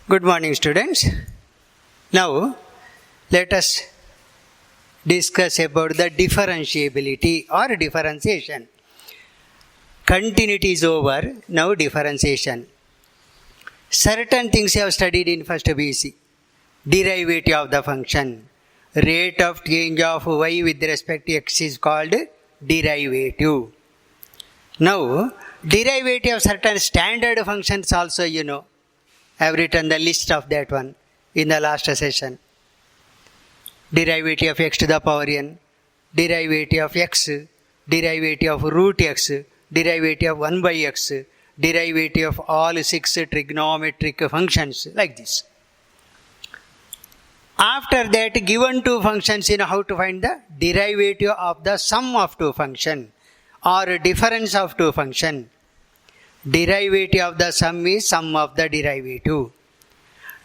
Good morning, students. Now, let us discuss about the differentiability or differentiation. Continuity is over, now differentiation. Certain things you have studied in first BC. Derivative of the function. Rate of change of y with respect to x is called derivative. Now, derivative of certain standard functions also you know. I have written the list of that one in the last session. Derivative of x to the power n, derivative of x, derivative of root x, derivative of 1 by x, derivative of all 6 trigonometric functions, like this. After that, given two functions, you know how to find the derivative of the sum of two functions or difference of two functions. Derivative of the sum is sum of the derivative.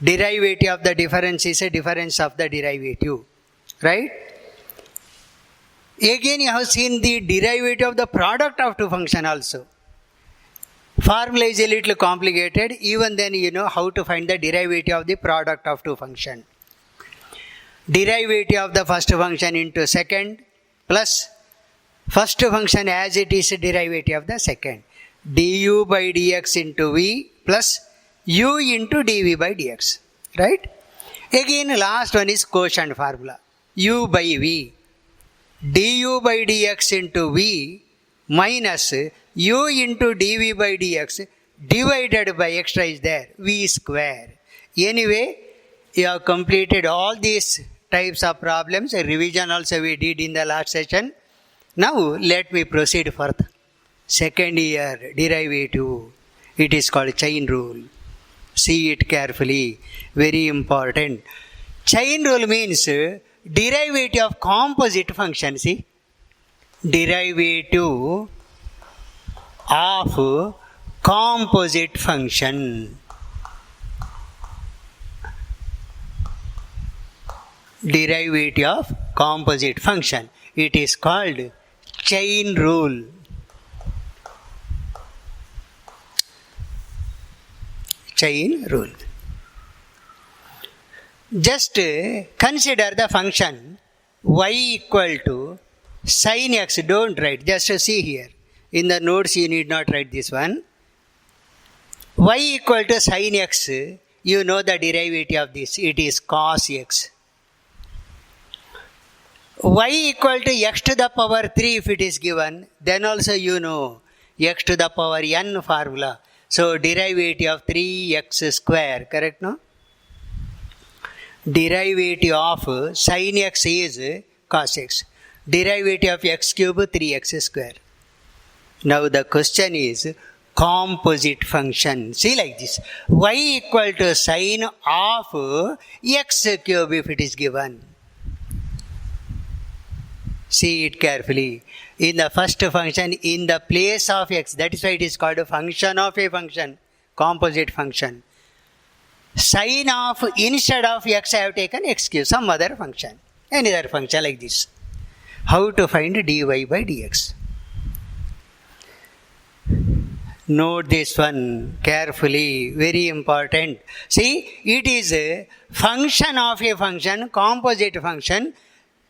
Derivative of the difference is a difference of the derivative. Right? Again, you have seen the derivative of the product of two functions also. Formula is a little complicated. Even then, you know how to find the derivative of the product of two functions. Derivative of the first function into second plus first function as it is a derivative of the second. Du by dx into v plus u into dv by dx. Right? Again, last one is quotient formula. U by v. Du by dx into v minus u into dv by dx divided by extra is there. V square. Anyway, you have completed all these types of problems. A revision also we did in the last session. Now, let me proceed further. Second year derivative, it is called chain rule. See it carefully, very important. Chain rule means derivative of composite function. See, derivative of composite function. Derivative of composite function. It is called chain rule. Chain rule. Just consider the function y equal to sin x. Don't write, just see here. In the notes you need not write this one. Y equal to sin x, you know the derivative of this. It is cos x. Y equal to x to the power 3 if it is given, then also you know x to the power n formula. So, derivative of 3x square, correct no? Derivative of sin x is cos x. Derivative of x cube 3x square. Now, the question is composite function. See like this. Y equal to sin of x cube if it is given. See it carefully. In the first function, in the place of x, that is why it is called a function of a function, composite function. Sin of, instead of x, I have taken x cube, some other function, any other function like this. How to find dy by dx? Note this one carefully, very important. See, it is a function of a function, composite function.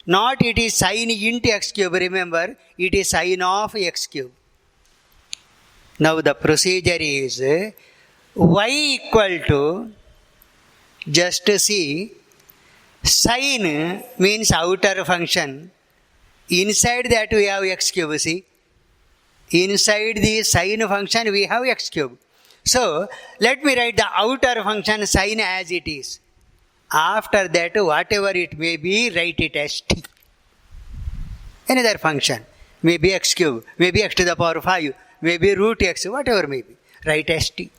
Not it is sin into x cube, remember, it is sin of x cube. Now the procedure is y equal to, just see, sin means outer function. Inside that we have x cube, see. Inside the sin function we have x cube. So, let me write the outer function sin as it is. After that, whatever it may be, write it as t. Another function, maybe x cube, maybe x to the power 5, maybe root x, whatever may be, write as t.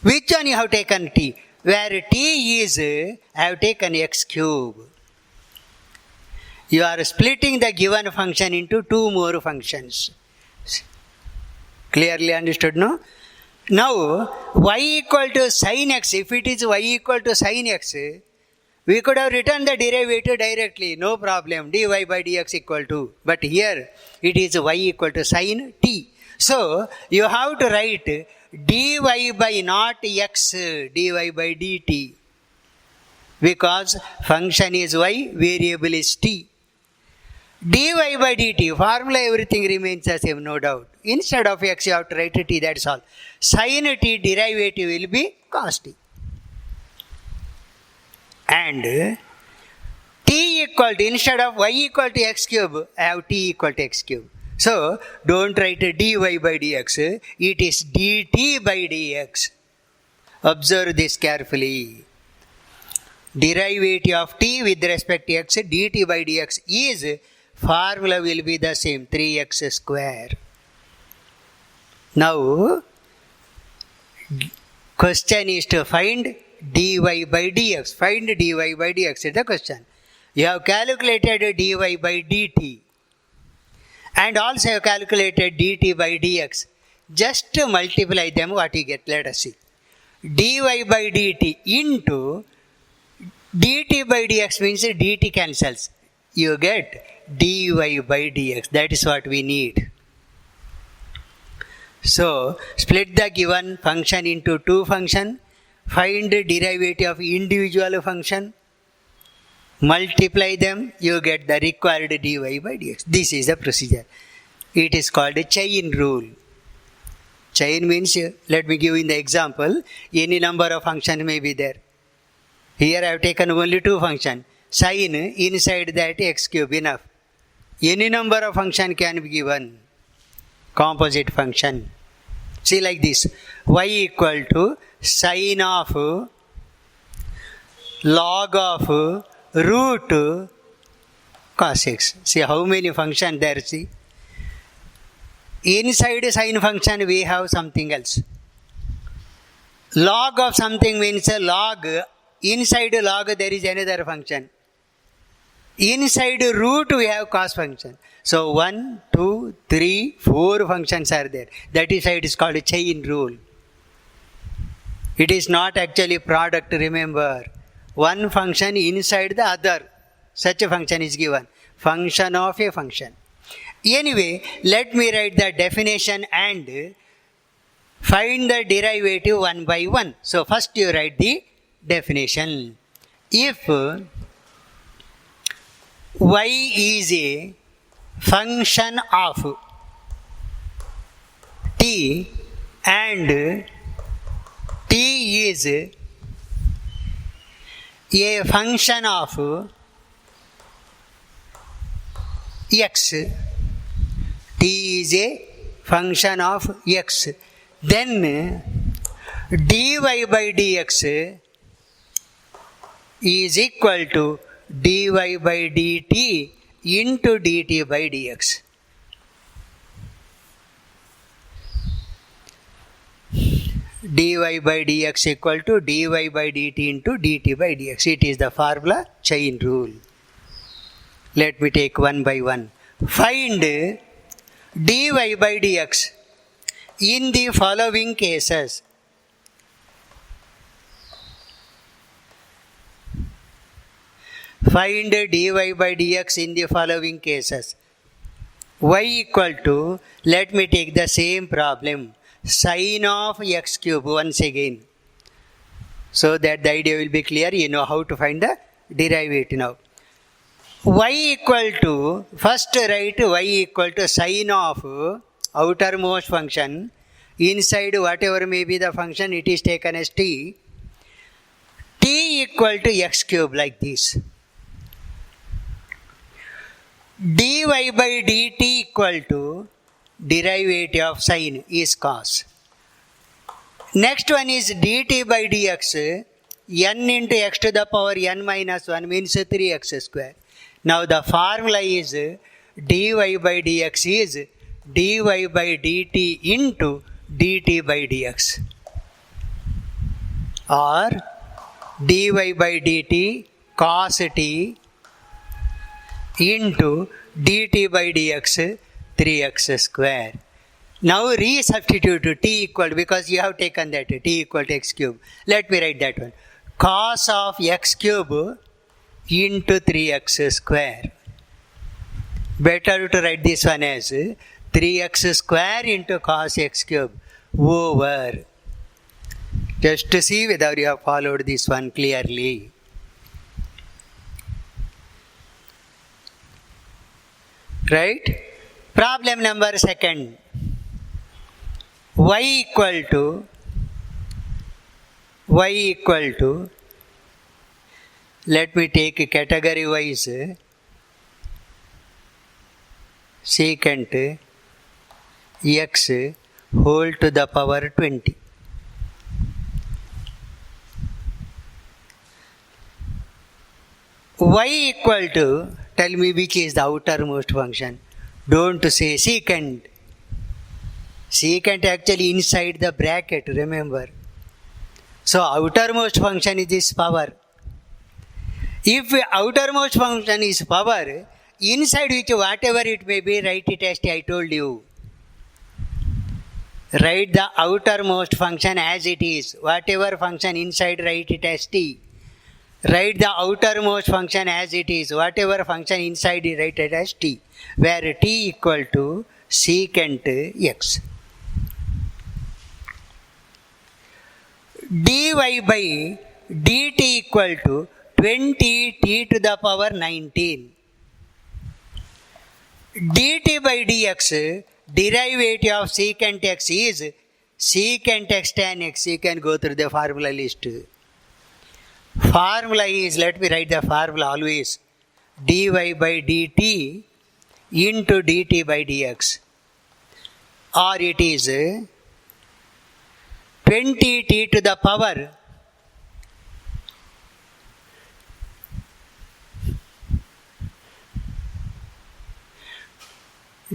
Which one you have taken t? Where t is, I have taken x cube. You are splitting the given function into two more functions. Clearly understood, no? Now, y equal to sin x, if it is y equal to sin x, we could have written the derivative directly, no problem, dy by dx equal to. But here, it is y equal to sin t. So, you have to write dy by not x, dy by dt. Because function is y, variable is t. Dy by dt, formula everything remains the same, no doubt. Instead of x, you have to write t, that's all. Sin t derivative will be cos t. And t equal to, instead of y equal to x cube, I have t equal to x cube. So, don't write dy by dx, it is dt by dx. Observe this carefully. Derivative of t with respect to x, dt by dx is, formula will be the same, 3x square. Now, question is to find dy by dx. Find dy by dx is the question. You have calculated dy by dt and also have calculated dt by dx. Just to multiply them, what you get, let us see. Dy by dt into dt by dx means dt cancels. You get dy by dx. That is what we need. So, split the given function into two functions. Find the derivative of individual function. Multiply them. You get the required dy by dx. This is the procedure. It is called a chain rule. Chain means, let me give you the example. Any number of functions may be there. Here I have taken only two functions. Sin, inside that x cube, enough. Any number of function can be given. Composite function. See like this. Y equal to sin of log of root cos x. See how many functions there, see. Inside sin function we have something else. Log of something means a log. Inside log there is another function. Inside root we have cos function. So 1, 2, 3, 4 functions are there. That is why it is called a chain rule. It is not actually product, remember. One function inside the other. Such a function is given. Function of a function. Anyway, let me write the definition and find the derivative one by one. So first you write the definition. If y is a function of t and t is a function of x, t is a function of x, then dy by dx is equal to dy by dt into dt by dx. Dy by dx equal to dy by dt into dt by dx. It is the formula chain rule. Let me take one by one. Find dy by dx in the following cases. Find dy by dx in the following cases. Y equal to, let me take the same problem, sin of x cube once again. So that the idea will be clear, you know how to find the derivative now. Y equal to, first write y equal to sin of outermost function, inside whatever may be the function, it is taken as t. T equal to x cube like this. Dy by dt equal to derivative of sin is cos. Next one is dt by dx, n into x to the power n minus 1 means 3x square. Now the formula is dy by dx is dy by dt into dt by dx, or dy by dt cos t into dt by dx 3x square. Now resubstitute t equal, because you have taken that t equal to x cube. Let me write that one. Cos of x cube into 3x square. Better to write this one as 3x square into cos x cube. over. Just to see whether you have followed this one clearly. Right? Problem number second. Y equal to, let me take category wise, secant x whole to the power 20. Y equal to, tell me which is the outermost function. Don't say secant. Secant actually inside the bracket, remember. So outermost function is this power. If outermost function is power, inside which whatever it may be, write it as t, I told you. Write the outermost function as it is. Whatever function inside, write it as t. Write the outermost function as it is. Whatever function inside, write it as t. Where t equal to secant x. dy by dt equal to 20 t to the power 19. dt by dx, derivative of secant x is secant x tan x. You can go through the formula list. Formula is, let me write the formula always, dy by dt into dt by dx. Or it is 20 t to the power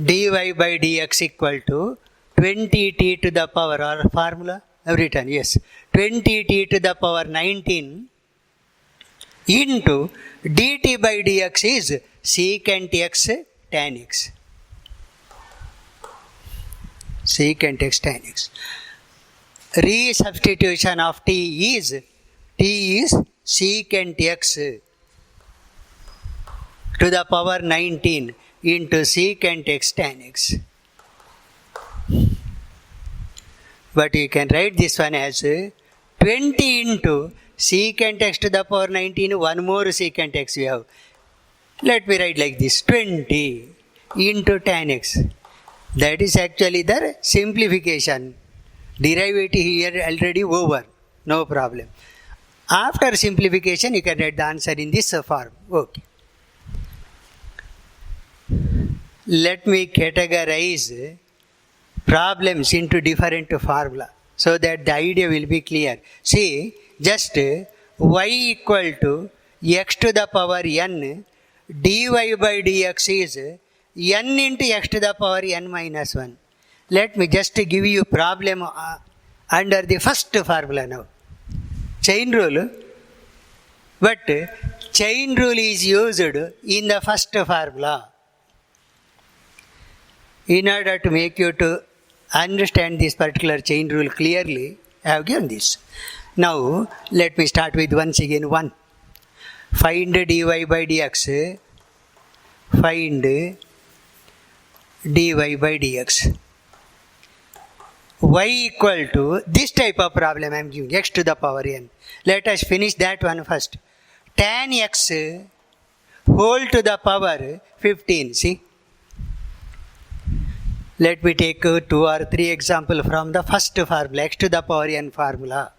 dy by dx equal to 20 t to the power, or formula I've written, yes, 20 t to the power 19 into dt by dx is secant x tan x. Secant x tan x. Resubstitution of t is secant x to the power 19 into secant x tan x. But you can write this one as 20 into secant x to the power 19, one more secant x we have. Let me write like this, 20 into tan x. That is actually the simplification. Derivative here already over, no problem. After simplification, you can write the answer in this form. Okay. Let me categorize problems into different formula so that the idea will be clear. See, just y equal to x to the power n, dy by dx is n into x to the power n minus 1. Let me just give you problem under the first formula now. Chain rule. But chain rule is used in the first formula. In order to make you to understand this particular chain rule clearly, I have given this. Now, let me start with once again 1. Find dy by dx. Find dy by dx. Y equal to, this type of problem I am giving, x to the power n. Let us finish that one first. Tan x whole to the power 15. See? Let me take 2 or 3 examples from the first formula, x to the power n formula.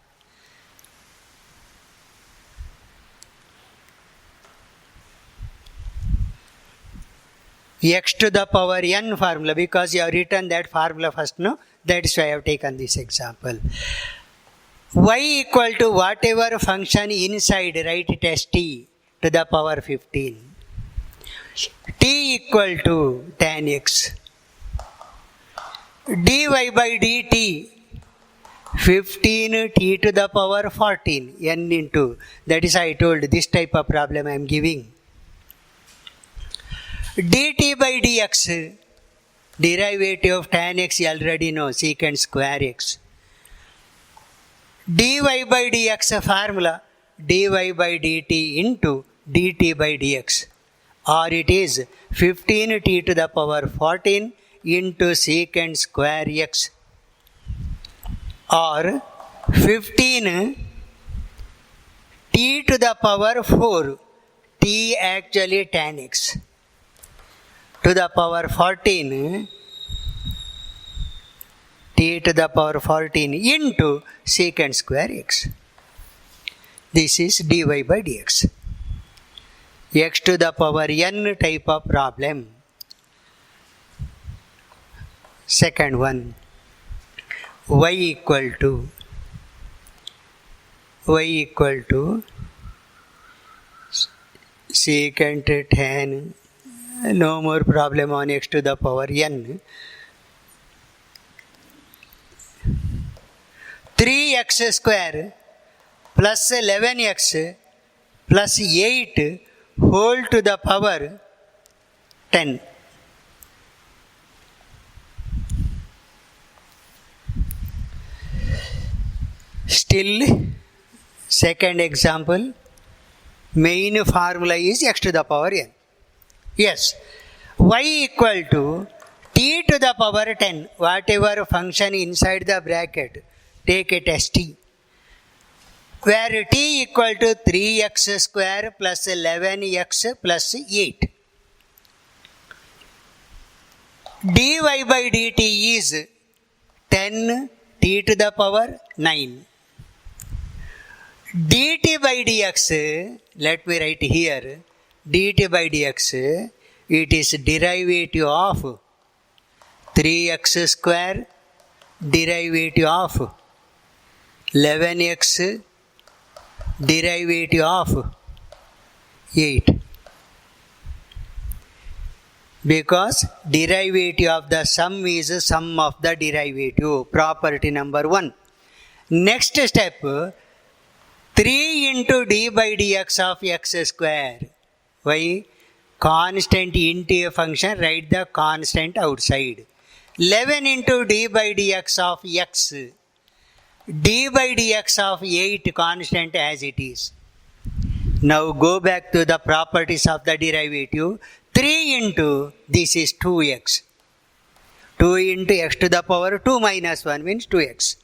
X to the power n formula, because you have written that formula first, no? That is why I have taken this example. Y equal to whatever function inside, write it as t to the power 15. T equal to tan x. Dy by dt 15 t to the power 14 n into, that is I told this type of problem I am giving. Dt by dx, derivative of tan x you already know, secant square x. Dy by dx formula, dy by dt into dt by dx, or it is 15 t to the power 14 into secant square x. or 15 t to the power 4, t actually tan x, to the power 14 t to the power 14 into secant square x. This is dy by dx. X to the power n type of problem. Second one, y equal to secant tan, no more problem on x to the power n. 3x square plus 11x plus 8 whole to the power 10. Still, second example, main formula is x to the power n. Yes, y equal to t to the power 10, whatever function inside the bracket, take it as t, where t equal to 3x square plus 11x plus 8. dy by dt is 10 t to the power 9. dt by dx, let me write here, dt by dx, it is derivative of 3x square, derivative of 11x, derivative of 8. Because derivative of the sum is sum of the derivative, property number 1. Next step, 3 into d by dx of x square. Why? Constant into a function, write the constant outside. 11 into d by dx of x. d by dx of 8 constant as it is. Now go back to the properties of the derivative. 3 into, this is 2x. 2 into x to the power 2 minus 1 means 2x.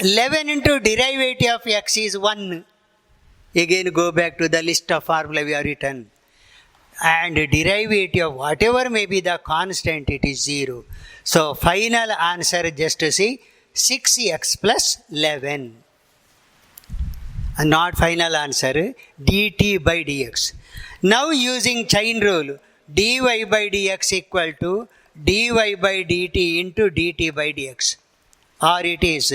11 into derivative of x is 1. Again go back to the list of formula we have written. And derivative of whatever may be the constant, it is 0. So final answer, just to see, 6x plus 11. And not final answer, dt by dx. Now using chain rule, dy by dx equal to dy by dt into dt by dx. Or it is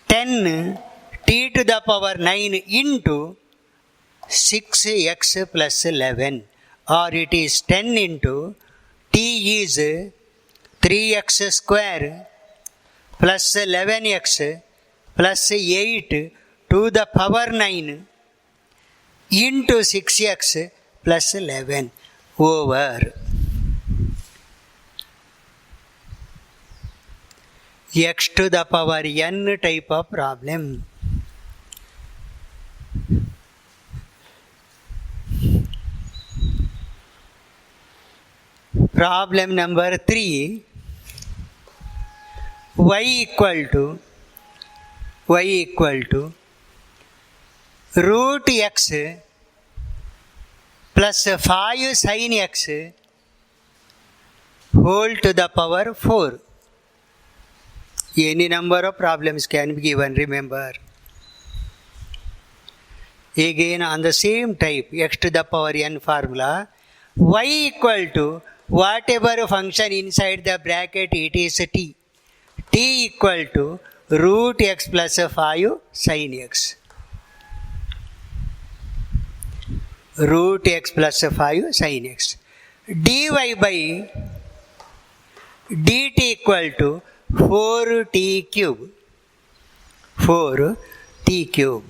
10 t to the power 9 into 6x plus 11. Or it is 10 into t is 3x square plus 11x plus 8 to the power 9 into 6x plus 11 over x to the power n type of problem. Problem number 3, y equal to root x plus 5 sin x whole to the power 4. Any number of problems can be given, remember. Again on the same type, x to the power n formula, y equal to whatever function inside the bracket, it is t. t equal to root x plus 5 sin x. Root x plus 5 sin x. dy by dt equal to 4t cube. 4t cube.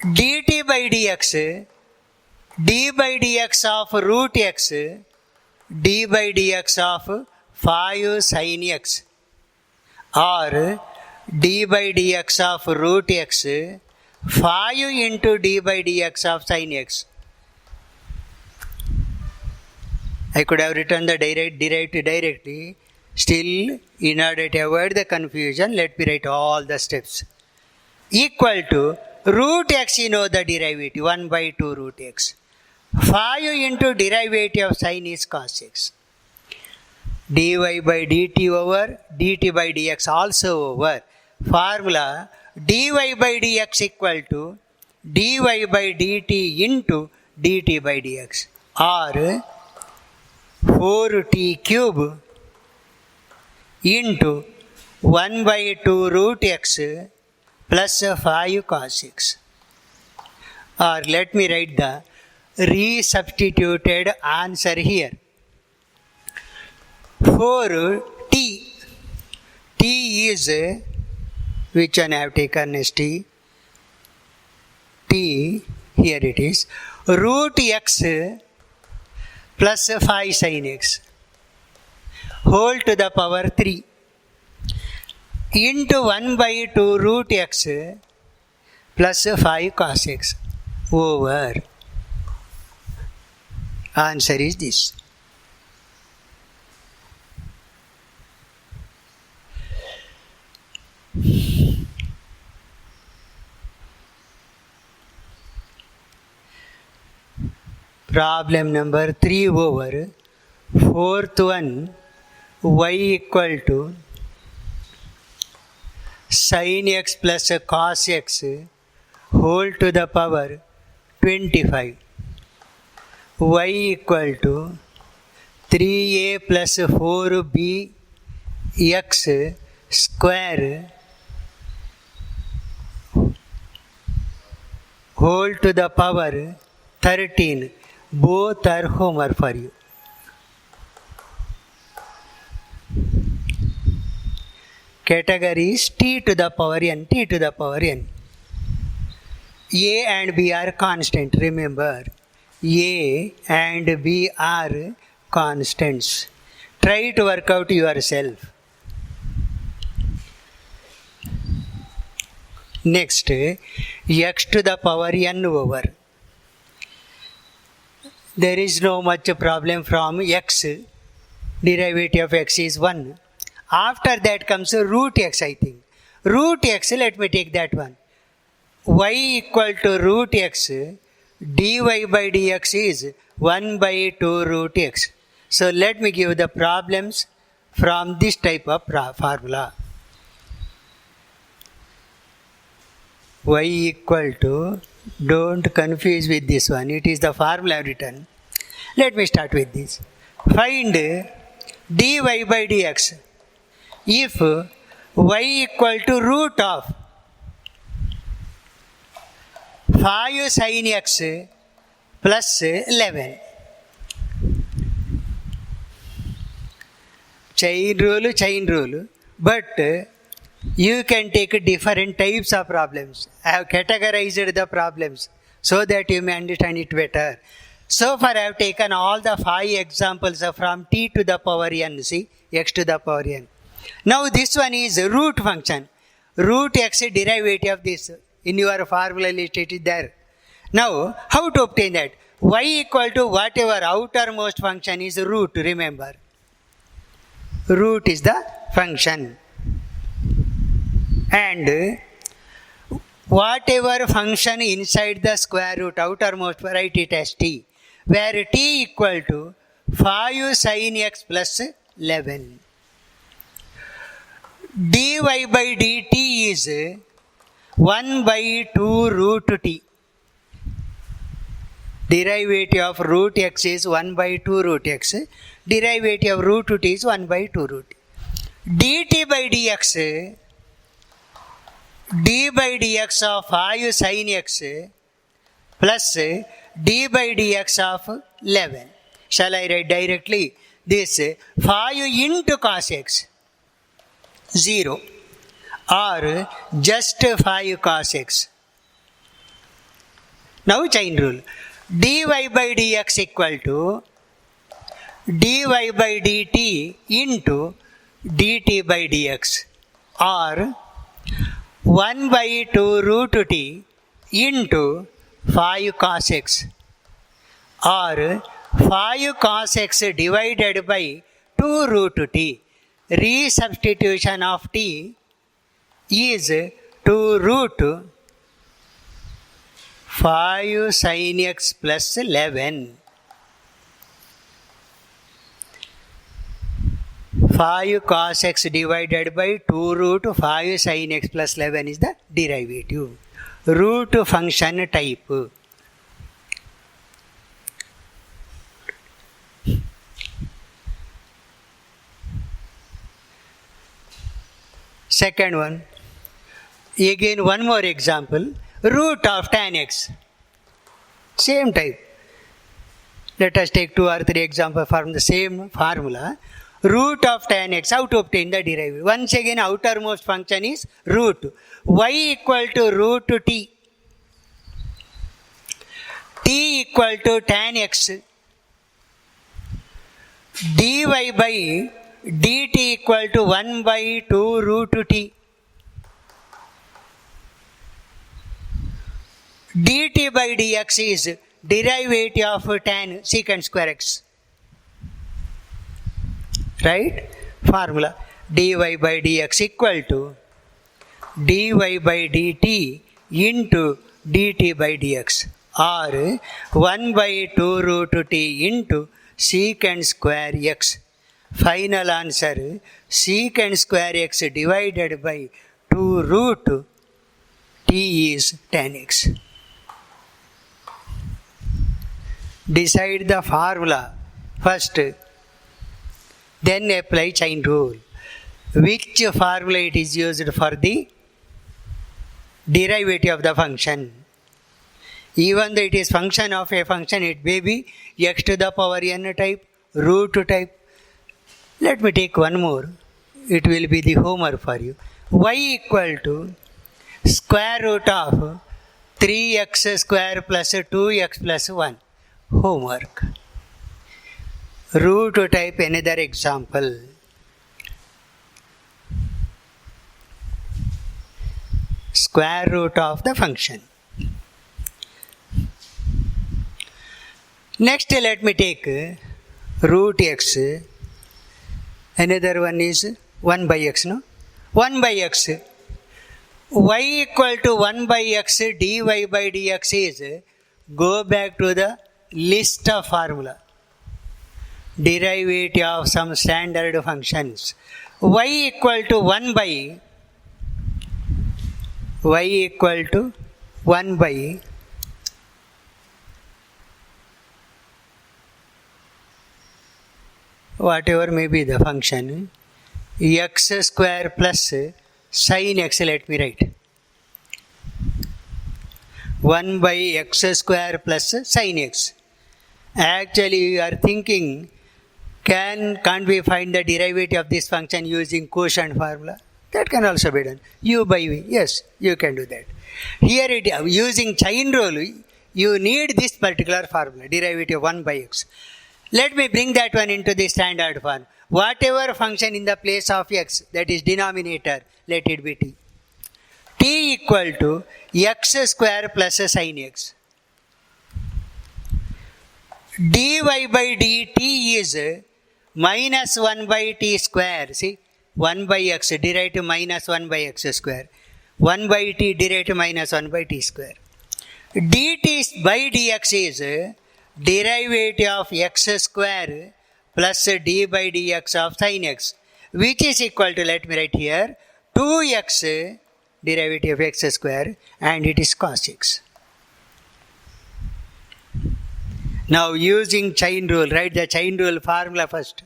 dt by dx, d by dx of root x, d by dx of 5 sin x, or d by dx of root x 5 into d by dx of sin x. I could have written the derivative directly. Still, in order to avoid the confusion, let me write all the steps. Equal to root x, you know the derivative, 1 by 2 root x. 5 into derivative of sine is cos x. dy by dt over dt by dx also over. Formula dy by dx equal to dy by dt into dt by dx, or 4t cube into 1 by 2 root x plus 5 cos x. Or let me write the resubstituted answer here. 4t, t is, which one I have taken as t? T, here it is, root x plus 5 sin x whole to the power 3 into 1 by 2 root x plus 5 cos x over. Answer is this. Problem number 3 over. Fourth one, y equal to sin x plus cos x whole to the power 25. Y equal to 3a plus 4b x square whole to the power 13. Both are homework for you. Category is t to the power n, t to the power n. A and b are constant, remember. A and b are constants. Try to work out yourself. Next, x to the power n over. There is no much problem from x. Derivative of x is 1. After that comes root x, I think. Root x, let me take that one. Y equal to root x, dy by dx is 1 by 2 root x. So let me give the problems from this type of formula. Y equal to, don't confuse with this one, it is the formula written. Let me start with this. Find dy by dx. If y equal to root of 5 sin x plus 11. Chain rule. But you can take different types of problems. I have categorized the problems so that you may understand it better. So far I have taken all the 5 examples from t to the power n, see, x to the power n. Now this one is root function. Root x derivative of this. In your formula list it is there. Now how to obtain that? Y equal to whatever outermost function is root, remember. Root is the function. And whatever function inside the square root, outermost, write it as t, where t equal to 5 sin x plus 11. dy by dt is 1 by 2 root t. Derivative of root x is 1 by 2 root x. Derivative of root t is 1 by 2 root t. dt by dx, d by dx of 5 sin x plus d by dx of 11. Shall I write directly? This 5 into cos x, 0, or just 5 cos x. Now chain rule. Dy by dx equal to dy by dt into dt by dx, or 1 by 2 root t into 5 cos x, or 5 cos x divided by 2 root t. resubstitution of t is 2 root 5 sin x plus 11. 5 cos x divided by 2 root 5 sin x plus 11 is the derivative. Root function type. Second one, again one more example, root of tan x. Same type. Let us take 2 or 3 examples from the same formula. Root of tan x, how to obtain the derivative? Once again, outermost function is root. Y equal to root t. T equal to tan x. Dy by dt equal to 1 by 2 root t. Dt by dx is derivative of tan secant square x. Right? Formula dy by dx equal to dy by dt into dt by dx, or 1 by 2 root t into secant square x. Final answer, secant square x divided by 2 root t is tan x. Decide the formula first, then apply chain rule. Which formula it is used for the derivative of the function? Even though it is function of a function, it may be x to the power n type, root type. Let me take one more. It will be the homework for you. Y equal to square root of 3x square plus 2x plus 1. Homework. Root type, another example. Square root of the function. Next, let me take root x. Another one is 1 by x, no? 1 by x. Y equal to 1 by x dy by dx is, go back to the list of formula. Derivative of some standard functions. Y equal to 1 by whatever may be the function, x square plus sin x, let me write. 1 by x square plus sin x. Actually, you are thinking, can't we find the derivative of this function using quotient formula? That can also be done. U by v. Yes, you can do that. Here, using chain rule, you need this particular formula, derivative 1 by x. Let me bring that one into the standard form. Whatever function in the place of x, that is denominator, let it be t. T equal to x square plus sin x. Dy by dt is minus 1 by t square. See, 1 by x derived to minus 1 by x square. 1 by t derived to minus 1 by t square. Dt by dx is derivative of x square plus d by dx of sin x, which is equal to, let me write here, 2x derivative of x square, and it is cos x. Now using chain rule, write the chain rule formula first.